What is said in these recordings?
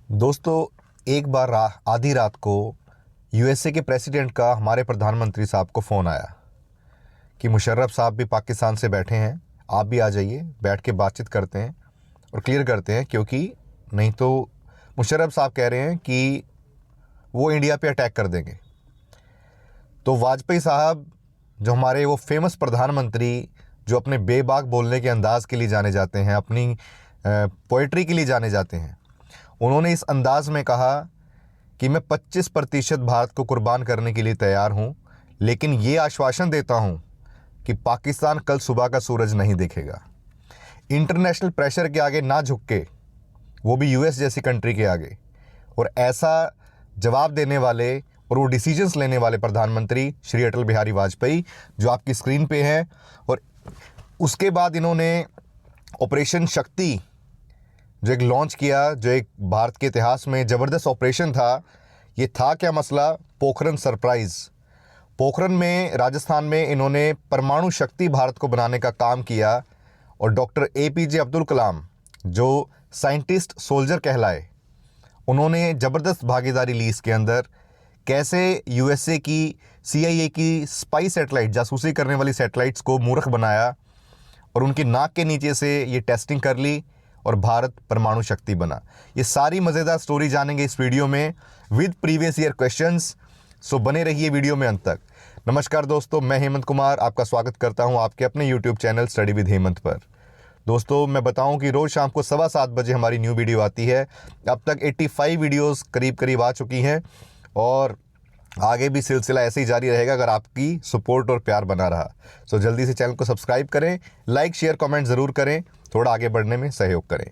दोस्तों, एक बार आधी रात को यूएसए के प्रेसिडेंट का हमारे प्रधानमंत्री साहब को फ़ोन आया कि मुशर्रफ साहब भी पाकिस्तान से बैठे हैं, आप भी आ जाइए, बैठ के बातचीत करते हैं और क्लियर करते हैं, क्योंकि नहीं तो मुशर्रफ साहब कह रहे हैं कि वो इंडिया पे अटैक कर देंगे। तो वाजपेयी साहब, जो हमारे वो फेमस प्रधानमंत्री, जो अपने बेबाक बोलने के अंदाज़ के लिए जाने जाते हैं, अपनी पोइट्री के लिए जाने जाते हैं, उन्होंने इस अंदाज़ में कहा कि मैं 25% भारत को कुर्बान करने के लिए तैयार हूँ, लेकिन ये आश्वासन देता हूँ कि पाकिस्तान कल सुबह का सूरज नहीं दिखेगा। इंटरनेशनल प्रेशर के आगे ना झुक के, वो भी यूएस जैसी कंट्री के आगे, और ऐसा जवाब देने वाले और वो डिसीजंस लेने वाले प्रधानमंत्री श्री अटल बिहारी वाजपेयी, जो आपकी स्क्रीन पे हैं। और उसके बाद इन्होंने ऑपरेशन शक्ति जो एक लॉन्च किया, जो एक भारत के इतिहास में ज़बरदस्त ऑपरेशन था। ये था क्या मसला? पोखरण सरप्राइज़। पोखरण में, राजस्थान में इन्होंने परमाणु शक्ति भारत को बनाने का काम किया। और डॉक्टर एपीजे अब्दुल कलाम, जो साइंटिस्ट सोल्जर कहलाए, उन्होंने ज़बरदस्त भागीदारी ली इसके अंदर। कैसे यूएसए की सीआईए की स्पाई सैटेलाइट, जासूसी करने वाली सैटेलाइट्स को मूर्ख बनाया और उनकी नाक के नीचे से ये टेस्टिंग कर ली और भारत परमाणु शक्ति बना। ये सारी मज़ेदार स्टोरी जानेंगे इस वीडियो में विद प्रीवियस ईयर क्वेश्चंस। सो बने रहिए वीडियो में अंत तक। नमस्कार दोस्तों, मैं हेमंत कुमार आपका स्वागत करता हूं आपके अपने YouTube channel study with Hemant पर। दोस्तों, मैं बताऊं कि रोज़ शाम को 7:15 बजे हमारी न्यू वीडियो आती है। अब तक 85 वीडियोस करीब आ चुकी हैं और आगे भी सिलसिला ऐसे ही जारी रहेगा अगर आपकी सपोर्ट और प्यार बना रहा। सो जल्दी से चैनल को सब्सक्राइब करें, लाइक शेयर कमेंट ज़रूर करें, थोड़ा आगे बढ़ने में सहयोग करें।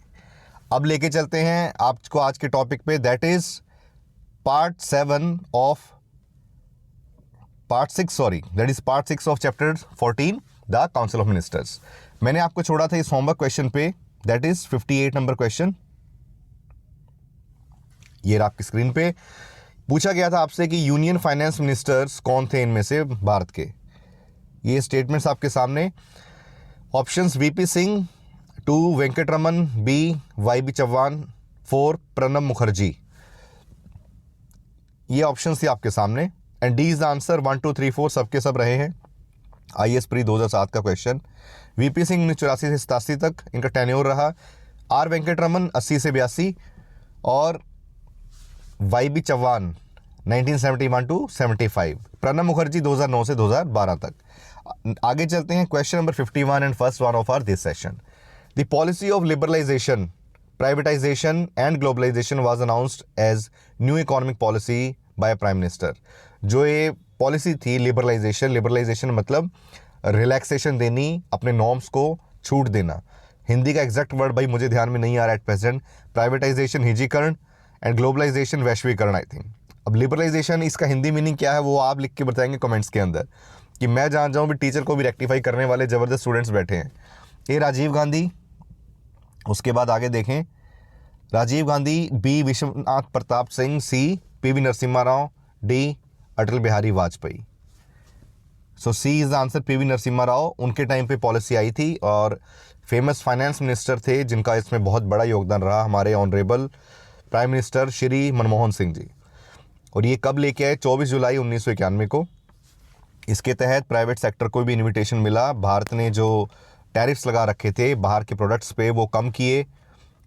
अब लेके चलते हैं आपको आज के टॉपिक पे, that is part 6 of chapter 14 the council of ministers. मैंने आपको छोड़ा था इस होमवर्क क्वेश्चन पे, दैट इज़ 58 नंबर क्वेश्चन। ये रहा आपकी स्क्रीन पे। पूछा गया था आपसे कि यूनियन फाइनेंस मिनिस्टर्स कौन थे इनमें से भारत के। ये स्टेटमेंट्स आपके सामने। Options: VP Singh, 2 Venkataraman, B YB Chavan, 4 Pranab Mukherjee. ये ऑप्शंस थी आपके सामने and D is the answer. 1 2 3 4 सबके सब रहे हैं। आईएएस प्री 2007 का क्वेश्चन। वीपी सिंह 1984 से 87 तक इनका टेन्योर रहा। आर वेंकटरमन 80 से 82 और वाईबी चौहान 1971 to 75। प्रणब मुखर्जी 2009 से 2012 तक। आगे चलते हैं। Question number 51 and first one of our this session. The policy of liberalisation, privatisation and globalisation was announced as new economic policy by prime minister. जो ये पॉलिसी थी लिबरलाइजेशन मतलब रिलैक्सेशन देनी, अपने नॉर्म्स को छूट देना। हिंदी का एग्जैक्ट वर्ड भाई मुझे ध्यान में नहीं आ रहा एट प्रेजेंट। प्राइवेटाइजेशन निजीकरण एंड ग्लोबलाइजेशन वैश्वीकरण, आई थिंक। अब लिबरलाइजेशन, इसका हिंदी मीनिंग क्या है वो आप लिख के बताएंगे कमेंट्स के अंदर, कि मैं जान जाऊँ भी टीचर को भी रेक्टिफाई करने वाले ज़बरदस्त स्टूडेंट्स बैठे हैं। ए राजीव गांधी, उसके बाद आगे देखें, Rajiv Gandhi, B Vishwanath Pratap Singh, C PV Narasimha Rao, D Atal Bihari Vajpayee. So C is the answer, PV Narasimha Rao. उनके टाइम पे पॉलिसी आई थी और फेमस फाइनेंस मिनिस्टर थे जिनका इसमें बहुत बड़ा योगदान रहा, हमारे honourable prime minister Shri Manmohan Singh ji. और ये कब लेके आए? 24 जुलाई 1991 को। इसके तहत प्राइवेट सेक्टर को भी इनविटेशन मिला। भारत ने जो टैरिफ्स लगा रखे थे बाहर के प्रोडक्ट्स पे, वो कम किए,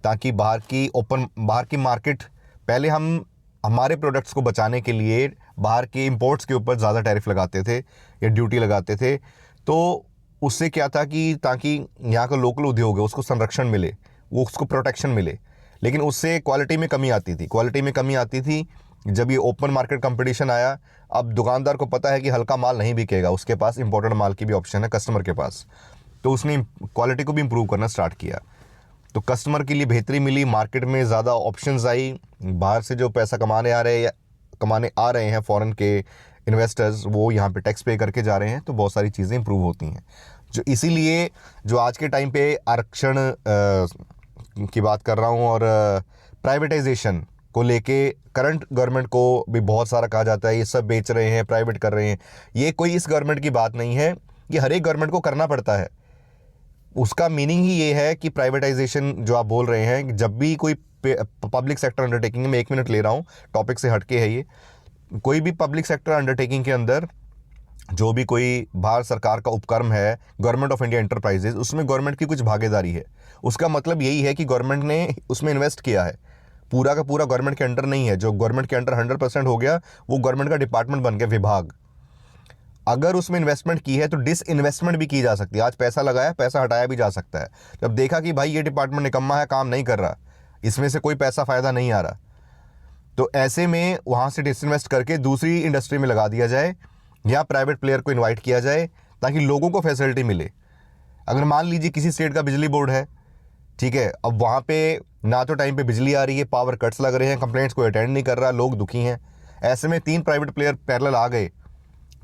ताकि बाहर की मार्केट, पहले हम हमारे प्रोडक्ट्स को बचाने के लिए बाहर के इंपोर्ट्स के ऊपर ज़्यादा टैरिफ लगाते थे या ड्यूटी लगाते थे। तो उससे क्या था कि ताकि यहाँ का लोकल उद्योग है उसको संरक्षण मिले, वो उसको प्रोटेक्शन मिले, लेकिन उससे क्वालिटी में कमी आती थी। जब ये ओपन मार्केट कंपटीशन आया, अब दुकानदार को पता है कि हल्का माल नहीं बिकेगा, उसके पास इंपोर्टेड माल की भी ऑप्शन है कस्टमर के पास, तो उसने क्वालिटी को भी इम्प्रूव करना स्टार्ट किया। तो कस्टमर के लिए बेहतरी मिली, मार्केट में ज़्यादा ऑप्शंस आई। बाहर से जो पैसा कमाने आ रहे हैं फॉरेन के इन्वेस्टर्स, वो यहाँ पे टैक्स पे करके जा रहे हैं, तो बहुत सारी चीज़ें इंप्रूव होती हैं। जो इसीलिए जो आज के टाइम पे आरक्षण की बात कर रहा हूँ और प्राइवेटाइजेशन को लेके करंट गवर्नमेंट को भी बहुत सारा कहा जाता है ये सब बेच रहे हैं, प्राइवेट कर रहे हैं। ये कोई इस गवर्नमेंट की बात नहीं है, ये हर एक गवर्नमेंट को करना पड़ता है। उसका मीनिंग ही ये है कि प्राइवेटाइजेशन जो आप बोल रहे हैं, कि जब भी कोई पब्लिक सेक्टर अंडरटेकिंग, में 1 मिनट ले रहा हूँ, टॉपिक से हटके है ये, कोई भी पब्लिक सेक्टर अंडरटेकिंग के अंदर जो भी कोई भारत सरकार का उपक्रम है, गवर्नमेंट ऑफ इंडिया एंटरप्राइजेज, उसमें गवर्नमेंट की कुछ भागीदारी है। उसका मतलब यही है कि गवर्नमेंट ने उसमें इन्वेस्ट किया है, पूरा का पूरा गवर्नमेंट के अंडर नहीं है। जो गवर्नमेंट के अंडर 100% हो गया, वो गवर्नमेंट का डिपार्टमेंट बन गया, विभाग। अगर उसमें इन्वेस्टमेंट की है तो डिस इन्वेस्टमेंट भी की जा सकती है। आज पैसा लगाया, पैसा हटाया भी जा सकता है। जब देखा कि भाई ये डिपार्टमेंट निकम्मा है, काम नहीं कर रहा, इसमें से कोई पैसा फ़ायदा नहीं आ रहा, तो ऐसे में वहाँ से डिसइन्वेस्ट करके दूसरी इंडस्ट्री में लगा दिया जाए, या प्राइवेट प्लेयर को इनवाइट किया जाए, ताकि लोगों को फैसिलिटी मिले। अगर मान लीजिए किसी स्टेट का बिजली बोर्ड है, ठीक है, अब वहाँ पे ना तो टाइम पे बिजली आ रही है, पावर कट्स लग रहे हैं, कंप्लेंट्स को अटेंड नहीं कर रहा, लोग दुखी हैं। ऐसे में 3 प्राइवेट प्लेयर पैरेलल आ गए,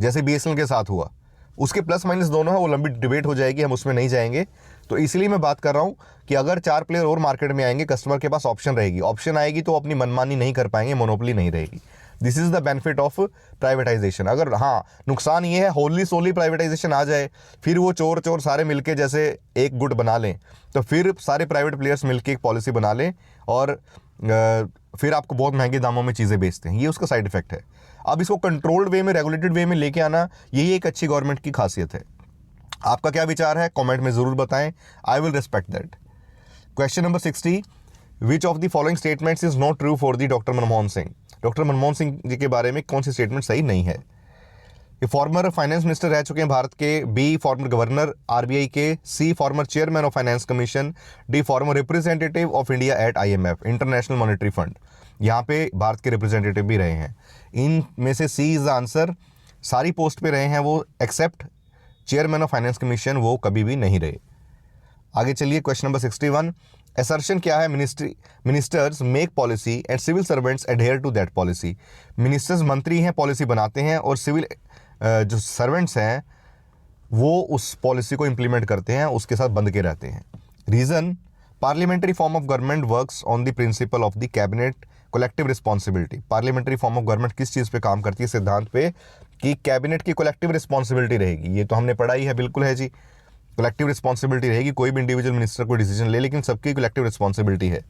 जैसे BSNL के साथ हुआ। उसके प्लस माइनस दोनों है, वो लंबी डिबेट हो जाएगी, हम उसमें नहीं जाएंगे। तो इसलिए मैं बात कर रहा हूँ कि अगर 4 प्लेयर और मार्केट में आएंगे, कस्टमर के पास ऑप्शन रहेगी। ऑप्शन आएगी तो अपनी मनमानी नहीं कर पाएंगे, मोनोपोली नहीं रहेगी। This is the benefit of privatisation. अगर हाँ, नुकसान ये है होली सोली प्राइवेटाइजेशन आ जाए, फिर वो चोर चोर सारे मिलके जैसे एक गुट बना लें, तो फिर सारे प्राइवेट प्लेयर्स मिलके एक पॉलिसी बना लें, और फिर आपको बहुत महंगे दामों में चीज़ें बेचते हैं। ये उसका साइड इफेक्ट है। अब इसको कंट्रोल्ड वे में, रेगुलेटेड वे में लेके आना, यही एक अच्छी गवर्नमेंट की खासियत है। आपका क्या विचार है, कमेंट में ज़रूर बताएं। I will respect that. Question number 60, which of the following statements is not true for the doctor Manmohan Singh. Doctor Manmohan Singh ji के बारे में कौन सी स्टेटमेंट सही नहीं है। ये फॉर्मर फाइनेंस मिनिस्टर रह चुके हैं भारत के, बी फॉर्मर गवर्नर RBI के, C former chairman of finance commission, D former representative of India at IMF international monetary fund. यहाँ पे भारत के रिप्रेजेंटेटिव भी रहे हैं। इन में से सी इज़ द आंसर। सारी पोस्ट पे रहे हैं वो, except chairman of finance commission, वो कभी भी नहीं रहे। आगे चलिए, क्वेश्चन नंबर 61, असर्शन क्या है, ministers make policy and civil servants adhere to that policy. Ministers मंत्री हैं, पॉलिसी बनाते हैं, और सिविल जो सर्वेंट्स हैं वो उस पॉलिसी को इम्प्लीमेंट करते हैं, उसके साथ बंध के रहते हैं। Reason, parliamentary form of government works on the principle of the cabinet collective responsibility. Parliamentary form of government किस चीज़ पे काम करती है, सिद्धांत पे कि कैबिनेट की कलेक्टिव रिस्पॉन्सिबिलिटी रहेगी। ये तो हमने पढ़ा ही है, बिल्कुल है जी, कलेक्टिव रिस्पॉन्सिबिलिटी रहेगी। कोई भी इंडिविजुअल मिनिस्टर कोई डिसीजन ले, लेकिन सबकी कलेक्टिव रिस्पॉन्सिबिलिटी है।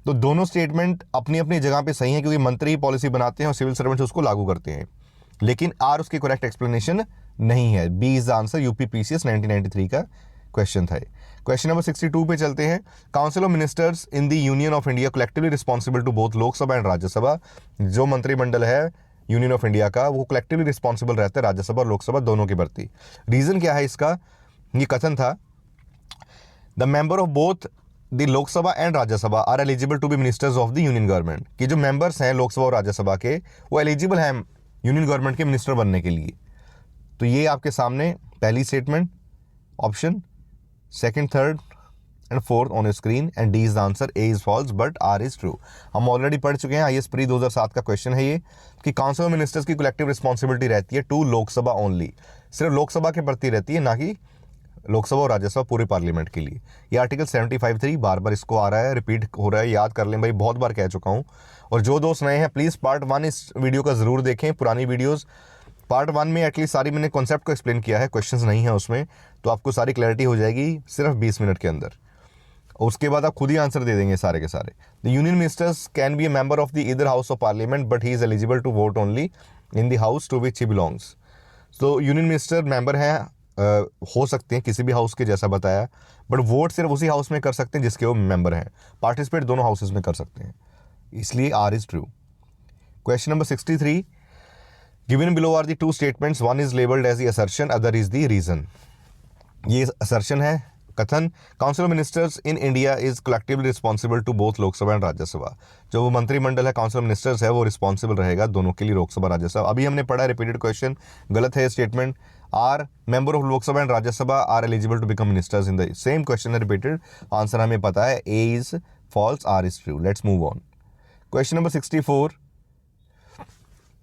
तो दोनों स्टेटमेंट अपनी अपनी जगह पे सही है, क्योंकि मंत्री पॉलिसी बनाते हैं और सिविल सर्वेंट्स उसको लागू करते हैं, लेकिन आर उसकी करेक्ट एक्सप्लेनेशन नहीं है। B is the answer. UPPCS 1993 का क्वेश्चन था। क्वेश्चन नंबर 62 पे चलते हैं। Council of ministers in the union of India collectively responsible to both Lok Sabha and Rajya Sabha. जो मंत्रिमंडल है यूनियन ऑफ इंडिया का, वो कलेक्टिवली रिस्पॉन्सिबल रहता है राज्यसभा और लोकसभा दोनों के प्रति। रीज़न क्या है इसका, ये कथन था, the member of both the Lok Sabha and Rajya Sabha are eligible to be ministers of the union government. कि जो मेंबर्स हैं लोकसभा और राज्यसभा के, वो एलिजिबल हैं यूनियन गवर्नमेंट के मिनिस्टर बनने के लिए। तो ये आपके सामने पहली statement, option second, third and fourth on screen, and D is the answer. A is false but R is true. हम ऑलरेडी पढ़ चुके हैं, IAS प्री 2007 का क्वेश्चन है ये, कि काउंसिल ऑफ मिनिस्टर्स की कलेक्टिव रिस्पॉन्सिबिलिटी रहती है टू लोकसभा ओनली, सिर्फ लोकसभा के प्रति रहती है, ना कि लोकसभा और राज्यसभा पूरे पार्लियामेंट के लिए। ये आर्टिकल 75(3) बार बार इसको आ रहा है, रिपीट हो रहा है, याद कर लें भाई, बहुत बार कह चुका हूँ। और जो दोस्त नए हैं प्लीज़ पार्ट 1 इस वीडियो का ज़रूर देखें। पुरानी वीडियोज़ पार्ट 1 में एटलीस्ट सारी मैंने कॉन्सेप्ट को एक्सप्लेन किया है, क्वेश्चंस नहीं है उसमें, तो आपको सारी क्लैरिटी हो जाएगी सिर्फ 20 मिनट के अंदर। उसके बाद आप खुद ही आंसर दे देंगे सारे के सारे। The union ministers can be a member of the either house of parliament, but he is eligible to vote only in the house to which he belongs. तो यूनियन मिनिस्टर मेंबर हैं, हो सकते हैं किसी भी हाउस के, जैसा बताया, बट वोट सिर्फ उसी हाउस में कर सकते हैं जिसके वो मेंबर हैं। पार्टिसिपेट दोनों हाउसेज में कर सकते हैं, इसलिए R is true. Question number 63, given below are the two statements, one is labelled as the assertion, other is the reason. ये असर्शन है, कथन, council of ministers in India is collectively responsible to both Lok Sabha and Rajya Sabha. जो वो मंत्रिमंडल है council of ministers है, वो responsible रहेगा दोनों के लिए, लोकसभा राज्यसभा। अभी हमने पढ़ा रिपीटेड क्वेश्चन, गलत है statement. R member of Lok Sabha and Rajya Sabha are eligible to become ministers in the same question है रिपीटेड, आंसर हमें पता है, A is false, R is true. Let's move on. Question number 64,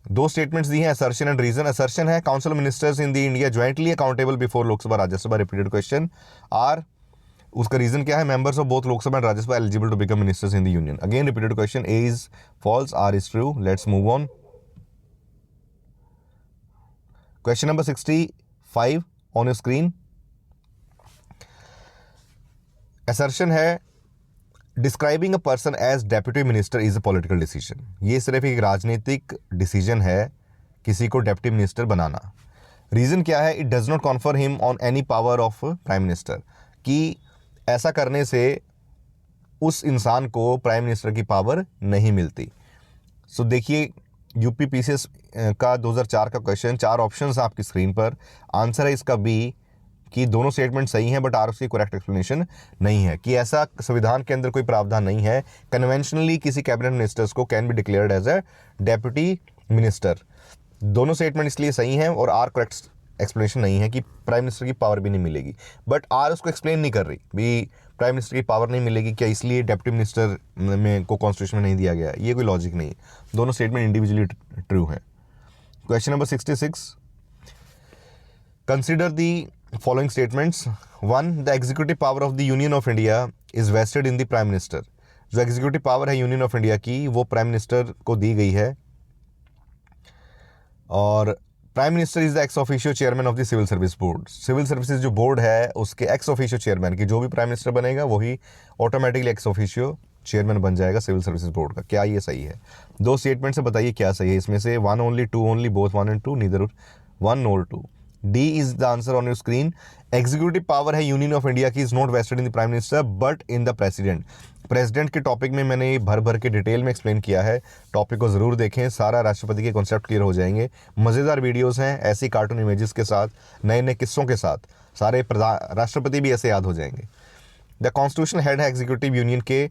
दो स्टेटमेंट्स दी हैं, असर्शन एंड रीजन। असर्शन है council of ministers in the India jointly accountable before Lok Sabha Rajya Sabha, repeated question. R, उसका reason क्या है, members of both Lok Sabha and Rajya Sabha eligible to become ministers in the union, again repeated question. A is false, R is true. Let's move on. Question number 65 on your screen. Assertion है describing a person as deputy minister is a political decision. ये सिर्फ एक राजनीतिक decision है किसी को deputy minister बनाना। Reason क्या है? It does not confer him on any power of prime minister, कि ऐसा करने से उस इंसान को प्राइम मिनिस्टर की पावर नहीं मिलती। सो देखिए यूपी पीसीएस का 2004 का क्वेश्चन, 4 ऑप्शंस आपकी स्क्रीन पर। आंसर है इसका बी, कि दोनों स्टेटमेंट सही हैं बट आर उसकी करेक्ट एक्सप्लेनेशन नहीं है, कि ऐसा संविधान के अंदर कोई प्रावधान नहीं है कन्वेंशनली किसी कैबिनेट मिनिस्टर्स को can be declared as a deputy minister. दोनों स्टेटमेंट इसलिए सही हैं और आर करेक्ट एक्सप्लेनेशन नहीं है कि प्राइम मिनिस्टर की पावर भी नहीं मिलेगी। बट आर उसको एक्सप्लेन नहीं कर रही भी प्राइम मिनिस्टर की पावर नहीं मिलेगी क्या, इसलिए डेप्यूटी मिनिस्टर में को कॉन्स्टिट्यूशन में नहीं दिया गया। ये कोई लॉजिक नहीं है, दोनों स्टेटमेंट इंडिविजुअली ट्रू है। Question number 66, consider the following statements. 1, the executive power of the union of India is vested in the prime minister. जो एग्जीक्यूटिव पावर है यूनियन ऑफ इंडिया की वो प्राइम मिनिस्टर को दी गई है, और prime minister is the ex officio chairman of the civil service board. Civil services जो बोर्ड है उसके एक्स ऑफिशियो चेयरमैन की, जो भी प्राइम मिनिस्टर बनेगा वही ऑटोमेटिकली एक्स ऑफिशियो चेयरमैन बन जाएगा सिविल सर्विसेज बोर्ड का। क्या ये सही है? दो स्टेटमेंट से बताइए क्या सही है इसमें से। 1 only, 2 only, both 1 and 2, neither 1 nor 2। D is the answer on your screen. Executive power है यूनियन ऑफ इंडिया की, is not vested in the prime minister but in the president. President के टॉपिक में मैंने भर भर के detail में explain किया है, टॉपिक को ज़रूर देखें, सारा राष्ट्रपति के कॉन्सेप्ट क्लियर हो जाएंगे। मज़ेदार वीडियोस हैं ऐसी कार्टून इमेजेस के साथ, नए नए किस्सों के साथ, सारे राष्ट्रपति भी ऐसे याद हो जाएंगे। द कॉन्स्टिट्यूशनल हेड है एग्जीक्यूटिव यूनियन के,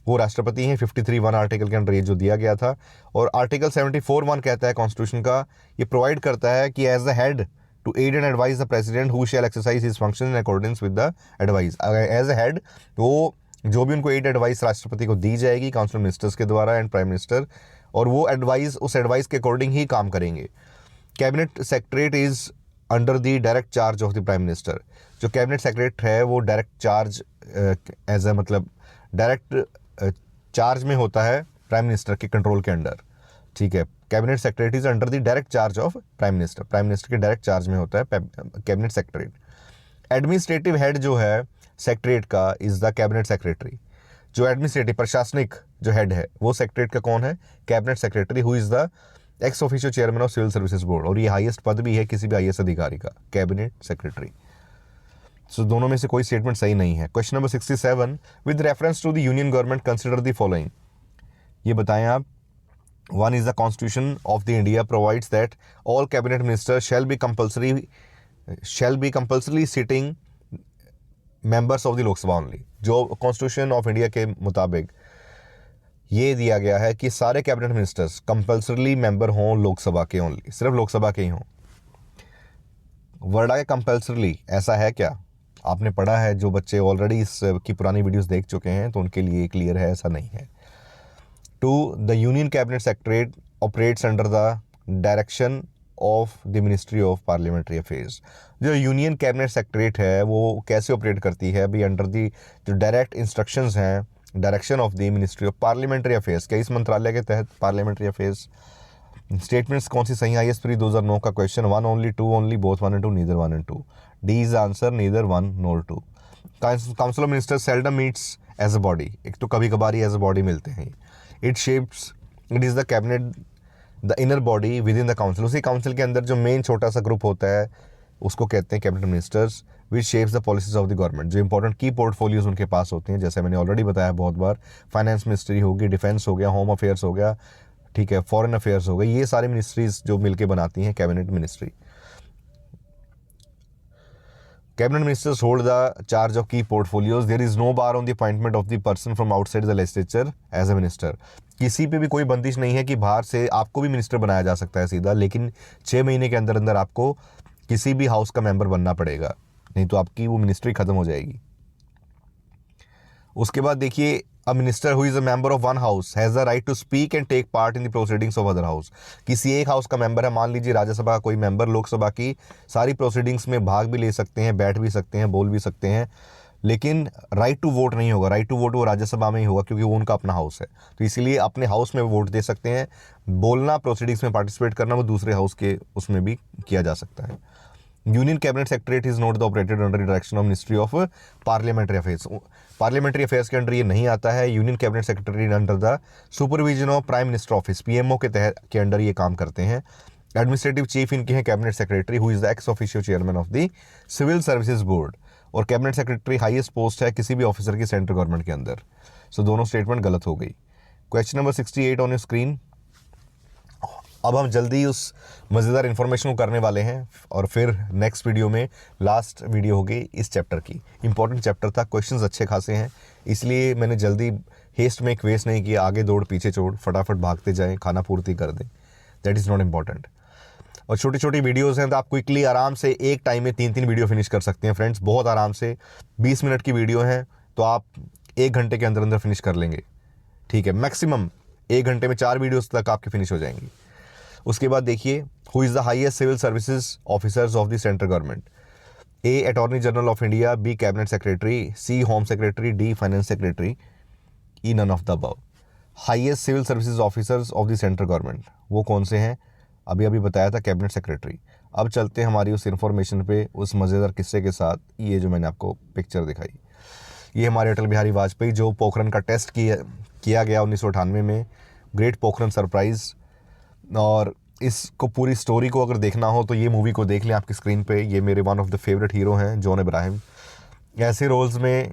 वो राष्ट्रपति हैं। 53(1) आर्टिकल के अंडर ये जो दिया गया था, और आर्टिकल 74(1) कहता है कॉन्स्टिट्यूशन का, ये प्रोवाइड करता है कि as the head to aid and advise the president who shall exercise his function in accordance with the advice. As a head वो जो भी उनको एड एडवाइस राष्ट्रपति को दी जाएगी काउंसिल मिनिस्टर्स के द्वारा एंड प्राइम मिनिस्टर, और वो एडवाइस उस एडवाइस के अकॉर्डिंग ही काम करेंगे। Cabinet secretariat is under the direct charge of the prime minister. जो कैबिनेट सेक्रेटरी है वो डायरेक्ट चार्ज एज ए मतलब डायरेक्ट चार्ज में होता है प्राइम मिनिस्टर के कंट्रोल के अंडर। ठीक है, cabinet secretary is under the direct charge of prime minister. Prime minister के डायरेक्ट चार्ज में होता है कैबिनेट सेक्रेटरी। एडमिनिस्ट्रेटिव हेड जो है सेक्रेटरीट का इज द कैबिनेट सेक्रेटरी। जो एडमिनिस्ट्रेटिव प्रशासनिक जो हेड है वो सेक्रेटरीट का कौन है? Cabinet secretary, who is the ex officio chairman of civil services board, और ये हाईएस्ट पद भी है किसी भी आईएएस अधिकारी का, कैबिनेट सेक्रेटरी। सो दोनों में से कोई स्टेटमेंट सही नहीं है। Question number 67, with reference to the union government consider the following. ये बताएं आप। 1 is the Constitution of the India provides that all cabinet ministers shall be compulsorily sitting members of the Lok Sabha only। जो constitution of India के मुताबिक ये दिया गया है कि सारे कैबिनेट मिनिस्टर्स कंपल्सरली मेंबर हों लोकसभा के ओनली, सिर्फ लोकसभा के ही हों। वर्ड आगे कंपल्सरली, ऐसा है क्या? आपने पढ़ा है, जो बच्चे ऑलरेडी इसकी पुरानी वीडियोस देख चुके हैं तो उनके लिए क्लियर है, ऐसा नहीं है। 2, the Union Cabinet Secretariat operates under the direction of the Ministry of Parliamentary Affairs। जो यूनियन कैबिनेट सेक्रेटरीट है वो कैसे ऑपरेट करती है? अभी अंडर दी जो डायरेक्ट इंस्ट्रक्शंस हैं, direction of the ministry of parliamentary affairs. क्या इस मंत्रालय के तहत पार्लियामेंट्री अफेयर्स? स्टेटमेंट्स कौन सी सही है? IAS प्री 2009 का question. 1 only, 2 only, both 1 and 2, neither 1 and 2। D is answer, neither 1 nor 2। Council of ministers seldom meets as a body, एक तो कभी कभार ही एज अ बॉडी मिलते हैं। It is the cabinet the inner body with in the council. उसी council के अंदर जो मेन छोटा सा ग्रुप होता है उसको कहते हैं cabinet ministers, which shapes the policies of the government. जो इंपॉर्टेंट की पोर्टफोलियोज उनके पास होते हैं, जैसे मैंने ऑलरेडी बताया बहुत बार, फाइनेंस मिनिस्ट्री होगी, डिफेंस हो गया, होम अफेयर्स हो गया, ठीक है, फॉरेन अफेयर्स हो गई, ये सारी मिनिस्ट्रीज जो मिलकर बनाती हैं cabinet ministry. Cabinet ministers hold the charge of key portfolios. There is no bar on the appointment of the person from outside the legislature as a minister। किसी पे भी कोई बंदिश नहीं है कि बाहर से आपको भी मिनिस्टर बनाया जा सकता है सीधा, लेकिन 6 महीने के अंदर अंदर आपको किसी भी हाउस का मेंबर बनना पड़ेगा, नहीं तो आपकी वो मिनिस्ट्री खत्म हो जाएगी। उसके बाद देखिए, a minister who is a member of one house has the right to speak and take part in the proceedings of other house. किसी एक हाउस का मेंबर है, मान लीजिए राज्यसभा का कोई मेंबर, लोकसभा की सारी प्रोसीडिंग्स में भाग भी ले सकते हैं, बैठ भी सकते हैं, बोल भी सकते हैं, लेकिन राइट टू वोट नहीं होगा। राइट टू वोट वो राज्यसभा में ही होगा क्योंकि वो उनका अपना हाउस है, तो इसीलिए अपने हाउस में वोट दे सकते हैं। बोलना, प्रोसीडिंग्स में पार्टिसिपेट करना वो दूसरे हाउस के उसमें भी किया जा सकता है। Union cabinet secretariat is not the operated under direction of ministry of parliamentary affairs. Parliamentary affairs के अंडर ये नहीं आता है। Union cabinet secretary under the supervision of prime minister office, PMO के तहत के अंडर ये काम करते हैं। एडमिनिस्ट्रेटिव चीफ इनके हैं cabinet secretary, who is the ex officio chairman of the civil services board. और कैबिनेट सेक्रेटरी हाईएस्ट पोस्ट है किसी भी ऑफिसर की सेंट्रल गवर्नमेंट के अंदर। सो दोनों स्टेटमेंट गलत हो गई। Question number 68 on your screen. अब हम जल्दी उस मज़ेदार इन्फॉर्मेशन को करने वाले हैं और फिर नेक्स्ट वीडियो में लास्ट वीडियो होगी इस चैप्टर की। इंपॉर्टेंट चैप्टर था, क्वेश्चंस अच्छे खासे हैं, इसलिए मैंने जल्दी हेस्ट में एक वेस्ट नहीं किया, आगे दौड़ पीछे छोड़, फटाफट भागते जाएं, खाना पूर्ति कर दें, दैट इज़ नॉट इम्पॉर्टेंट। और छोटी छोटी वीडियोज़ हैं तो आप क्विकली आराम से एक टाइम में 3-3 वीडियो फिनिश कर सकते हैं फ्रेंड्स, बहुत आराम से। 20 मिनट की वीडियो है तो आप 1 घंटे के अंदर अंदर फिनिश कर लेंगे, ठीक है। मैक्सिमम 1 घंटे में 4 वीडियोज़ तक आपकी फिनिश हो जाएंगी। उसके बाद देखिए, who is the highest civil services officers of the central government. A attorney general of India, B cabinet secretary, C home secretary, D finance secretary, E none of the above. Highest civil services officers of the central government वो कौन से हैं? अभी बताया था cabinet secretary. अब चलते हैं हमारी उस इन्फॉर्मेशन पे, उस मज़ेदार किस्से के साथ। ये जो मैंने आपको पिक्चर दिखाई, ये हमारे अटल बिहारी वाजपेयी जो पोखरण का टेस्ट किया गया 1998 में, ग्रेट पोखरण सरप्राइज़। और इसको पूरी स्टोरी को अगर देखना हो तो ये मूवी को देख लें आपकी स्क्रीन पे। ये मेरे one of the favourite hero हैं जॉन इब्राहिम। ऐसे रोल्स में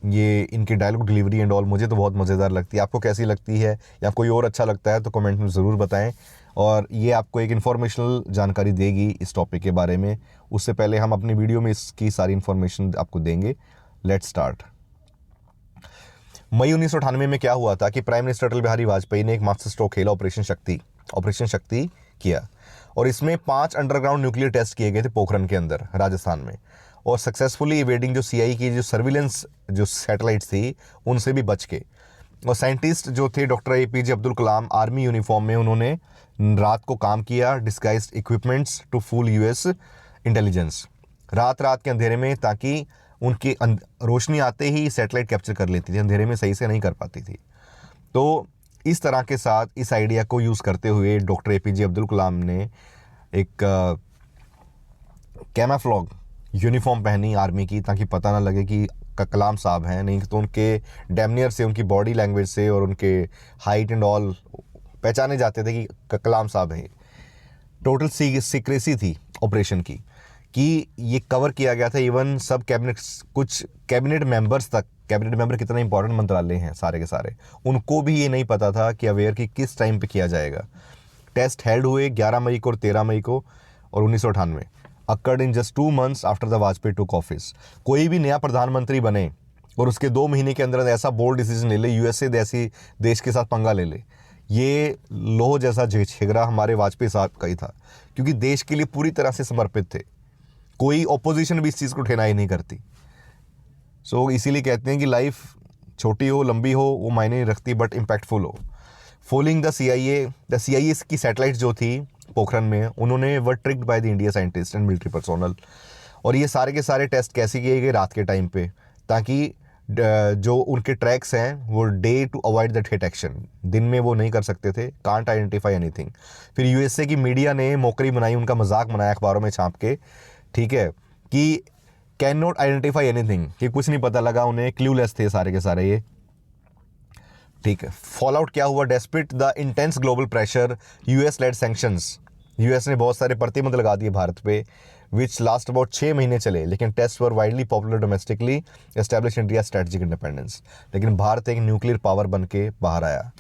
ये इनकी डायलॉग डिलीवरी एंड ऑल मुझे तो बहुत मज़ेदार लगती है। आपको कैसी लगती है या कोई और अच्छा लगता है तो कमेंट में ज़रूर बताएं। और ये आपको एक इन्फॉर्मेशनल जानकारी देगी इस टॉपिक के बारे में। उससे पहले हम अपनी वीडियो में इसकी सारी इन्फॉर्मेशन आपको देंगे। Let's start. मई 1998 में क्या हुआ था कि प्राइम मिनिस्टर अटल बिहारी वाजपेयी ने एक मास्टर स्ट्रोक खेला, ऑपरेशन शक्ति किया। और इसमें 5 अंडरग्राउंड न्यूक्लियर टेस्ट किए गए थे पोखरण के अंदर राजस्थान में। और सक्सेसफुली इवेडिंग जो सीआई की जो सर्विलेंस जो सैटेलाइट्स थी उनसे भी बच के। और साइंटिस्ट जो थे doctor APJ Abdul Kalam army uniform में, उन्होंने रात को काम किया, disguised equipments to fool US intelligence, रात के अंधेरे में, ताकि उनकी रोशनी आते ही सैटेलाइट कैप्चर कर लेती थी, अंधेरे में सही से नहीं कर पाती थी। तो इस तरह के साथ इस आइडिया को यूज़ करते हुए डॉक्टर APJ अब्दुल कलाम ने एक कैमाफ्लॉग यूनिफॉर्म पहनी आर्मी की, ताकि पता ना लगे कि कलाम साहब हैं। नहीं तो उनके डैमनियर से, उनकी बॉडी लैंग्वेज से और उनके हाइट एंड ऑल पहचाने जाते थे कि कलाम साहब हैं। टोटल सीक्रेसी थी ऑपरेशन की, कि ये कवर किया गया था। इवन सब कुछ कैबिनेट मेंबर्स तक, कैबिनेट मेंबर कितना इंपॉर्टेंट मंत्रालय हैं सारे के सारे, उनको भी ये नहीं पता था कि अवेयर कि किस टाइम पे किया जाएगा। टेस्ट हेल्ड हुए 11 मई को और 13 मई को और 1998 occurred in just 2 months after the Vajpayee took office. कोई भी नया प्रधानमंत्री बने और उसके 2 महीने के अंदर ऐसा बोल्ड डिसीजन ले ले, USA जैसी देश के साथ पंगा ले ले, ये लोह जैसा झिगड़ा हमारे वाजपेयी साहब का ही था, क्योंकि देश के लिए पूरी तरह से समर्पित थे। कोई ऑपोजिशन भी इस चीज़ को ठेनाई नहीं करती। सो इसीलिए कहते हैं कि लाइफ छोटी हो लंबी हो वो मायने नहीं रखती, बट इम्पैक्टफुल हो। फॉलोइंग द CIA की सैटेलाइट जो थी पोखरण में, उन्होंने were tricked by the India scientist and military personnel. और ये सारे के सारे टेस्ट कैसे किए गए? रात के टाइम पे, ताकि जो उनके ट्रैक्स हैं वो day to avoid that hit action, दिन में वो नहीं कर सकते थे, कांट आइडेंटिफाई एनीथिंग। फिर USA की मीडिया ने मोकरी बनाई, उनका मजाक बनाया अखबारों में छाप के, ठीक है, कि कैन नॉट आइडेंटिफाई एनीथिंग, कि कुछ नहीं पता लगा उन्हें, क्लूलेस थे सारे के सारे ये, ठीक है। फॉल आउट क्या हुआ? Despite the intense global pressure, US led sanctions, US ने बहुत सारे प्रतिबंध लगा दिए भारत पे, विच लास्ट अबाउट 6 महीने चले, लेकिन test were widely popular domestically, establish India strategic independence. लेकिन भारत एक न्यूक्लियर पावर बन के बाहर आया।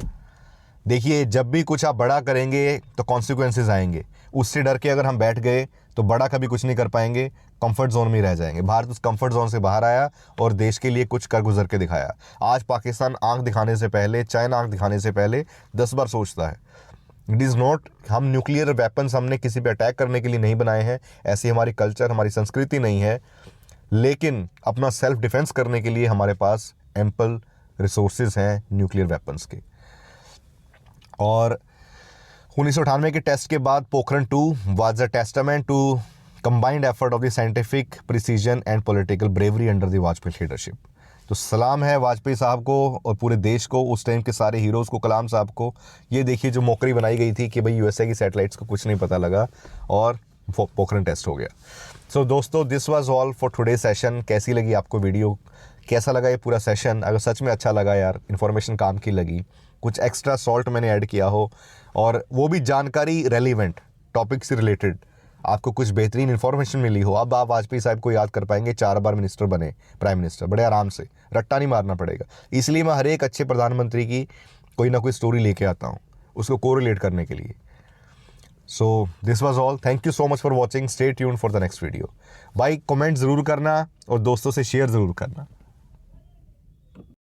देखिए, जब भी कुछ आप बड़ा करेंगे तो कॉन्सिक्वेंसेज आएंगे, उससे डर के अगर हम बैठ गए तो बड़ा कभी कुछ नहीं कर पाएंगे, कंफर्ट जोन में रह जाएंगे। भारत उस कंफर्ट जोन से बाहर आया और देश के लिए कुछ कर गुजर के दिखाया। आज पाकिस्तान आंख दिखाने से पहले, चाइना आंख दिखाने से पहले 10 बार सोचता है। इट इज़ नॉट, हम न्यूक्लियर वेपन्स हमने किसी पे अटैक करने के लिए नहीं बनाए हैं, ऐसी हमारी कल्चर, हमारी संस्कृति नहीं है, लेकिन अपना सेल्फ डिफेंस करने के लिए हमारे पास एम्पल रिसोर्सेज हैं न्यूक्लियर वेपन्स के। और 1998 के टेस्ट के बाद Pokhran 2 was a testament to combined effort of the scientific precision and political bravery under the Vajpayee leadership. तो सलाम है वाजपेयी साहब को और पूरे देश को, उस टाइम के सारे हीरोज़ को, कलाम साहब को। ये देखिए जो मोकरी बनाई गई थी कि भाई USA की सैटेलाइट्स को कुछ नहीं पता लगा और पोखरण टेस्ट हो गया। सो दोस्तों, this was all for today session. कैसी लगी आपको वीडियो, कैसा लगा ये पूरा सेशन? अगर सच में अच्छा लगा यार, इन्फॉर्मेशन काम की लगी, कुछ एक्स्ट्रा सॉल्ट मैंने ऐड किया हो और वो भी जानकारी रेलिवेंट टॉपिक से रिलेटेड, आपको कुछ बेहतरीन इन्फॉर्मेशन मिली हो, अब आप वाजपेयी साहब को याद कर पाएंगे, 4 बार मिनिस्टर बने, प्राइम मिनिस्टर, बड़े आराम से, रट्टा नहीं मारना पड़ेगा। इसलिए मैं हर एक अच्छे प्रधानमंत्री की कोई ना कोई स्टोरी लेके आता हूँ उसको कोरिलेट करने के लिए। So this was all. Thank you so much for watching. Stay tuned for the next video. भाई कमेंट ज़रूर करना और दोस्तों से शेयर ज़रूर करना।